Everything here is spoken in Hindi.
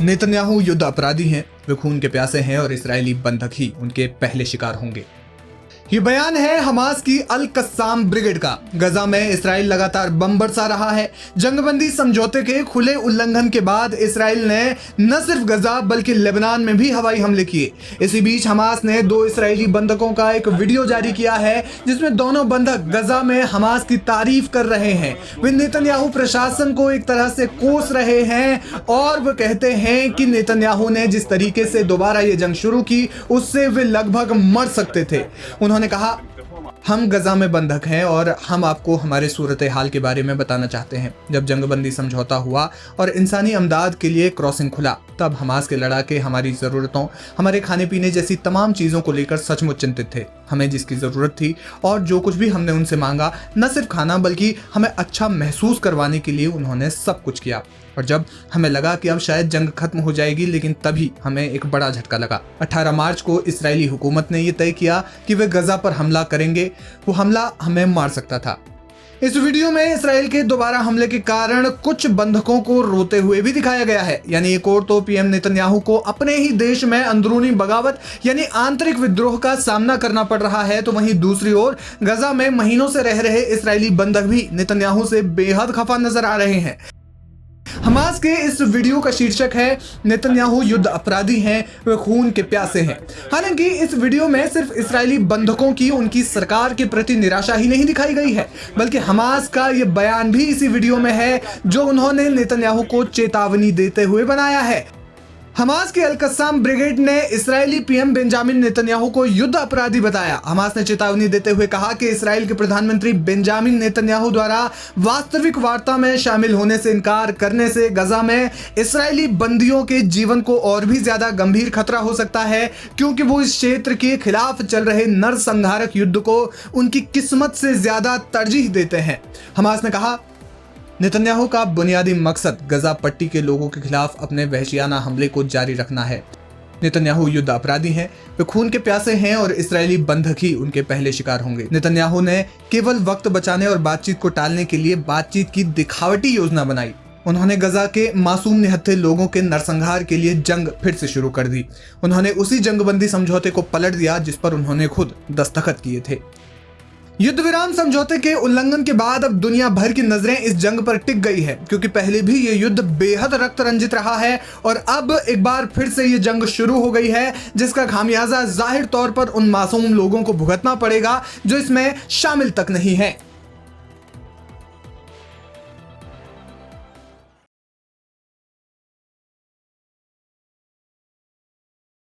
नेतन्याहू युद्ध अपराधी हैं, वे खून के प्यासे हैं और इस्राएली बंधक ही उनके पहले शिकार होंगे। ये बयान है हमास की अल कस्साम ब्रिगेड का। गजा में इस्राएल लगातार बम बरसा रहा है। जंगबंदी समझौते के खुले उल्लंघन के बाद इस्राएल ने न सिर्फ गजा बल्कि लेबनान में भी हवाई हमले किए। इसी बीच हमास ने 2 इस्राएली बंधकों का एक वीडियो जारी किया है जिसमें दोनों बंधक गजा में हमास की तारीफ कर रहे हैं। वे नेतन्याहू प्रशासन को एक तरह से कोस रहे हैं और वो कहते हैं कि नेतन्याहू ने जिस तरीके से दोबारा ये जंग शुरू की उससे वे लगभग मर सकते थे। उन्होंने कहा, हम गजा में बंधक हैं और हम आपको हमारे सूरत हाल के बारे में बताना चाहते हैं। जब जंगबंदी समझौता हुआ और इंसानी अमदाद के लिए क्रॉसिंग खुला, तब हमास के लड़ाके हमारी ज़रूरतों, हमारे खाने पीने जैसी तमाम चीज़ों को लेकर सचमुच चिंतित थे। हमें जिसकी ज़रूरत थी और जो कुछ भी हमने उनसे मांगा, न सिर्फ खाना बल्कि हमें अच्छा महसूस करवाने के लिए उन्होंने सब कुछ किया। और जब हमें लगा कि अब शायद जंग खत्म हो जाएगी, लेकिन तभी हमें एक बड़ा झटका लगा। 18 मार्च को इस्राएली हुकूमत ने यह तय किया कि वे गजा पर हमला करेंगे। वो हमला हमें मार सकता था। इस वीडियो में इस्राएल के दोबारा हमले के कारण कुछ बंधकों को रोते हुए भी दिखाया गया है। यानी एक और तो पीएम नेतन्याहू को अपने ही देश में अंदरूनी बगावत यानी आंतरिक विद्रोह का सामना करना पड़ रहा है, तो वहीं दूसरी ओर गजा में महीनों से रह रहे इस्राएली बंधक भी नेतन्याहू से बेहद खफा नजर आ रहे हैं। हमास के इस वीडियो का शीर्षक है नेतन्याहू युद्ध अपराधी हैं, वे खून के प्यासे हैं। हालांकि इस वीडियो में सिर्फ इस्राएली बंधकों की उनकी सरकार के प्रति निराशा ही नहीं दिखाई गई है, बल्कि हमास का ये बयान भी इसी वीडियो में है जो उन्होंने नेतन्याहू को चेतावनी देते हुए बनाया है। हमास के अल कस्साम ब्रिगेड ने इस्राएली पीएम बेंजामिन नेतन्याहू को युद्ध अपराधी बताया। हमास ने चेतावनी देते हुए कहा कि इस्राएल के प्रधानमंत्री बेंजामिन नेतन्याहू द्वारा वास्तविक वार्ता में शामिल होने से इनकार करने से गजा में इस्राएली बंदियों के जीवन को और भी ज्यादा गंभीर खतरा हो सकता है, क्योंकि वो इस क्षेत्र के खिलाफ चल रहे नरसंहारक युद्ध को उनकी किस्मत से ज्यादा तरजीह देते हैं। हमास ने कहा, नेतन्याहू का बुनियादी मकसद गजा पट्टी के लोगों के खिलाफ अपने वहशियाना हमले को जारी रखना है। नेतन्याहू युद्ध अपराधी हैं, वे खून के प्यासे हैं और इस्राएली बंधक ही उनके पहले शिकार होंगे। नेतन्याहू ने केवल वक्त बचाने और बातचीत को टालने के लिए बातचीत की दिखावटी योजना बनाई। उन्होंने गजा के मासूम निहत्थे लोगों के नरसंहार के लिए जंग फिर से शुरू कर दी। उन्होंने उसी जंगबंदी समझौते को पलट दिया जिस पर उन्होंने खुद दस्तखत किए थे। युद्ध विराम समझौते के उल्लंघन के बाद अब दुनिया भर की नजरें इस जंग पर टिक गई है, क्योंकि पहले भी ये युद्ध बेहद रक्त रंजित रहा है और अब एक बार फिर से ये जंग शुरू हो गई है, जिसका खामियाजा जाहिर तौर पर उन मासूम लोगों को भुगतना पड़ेगा जो इसमें शामिल तक नहीं है।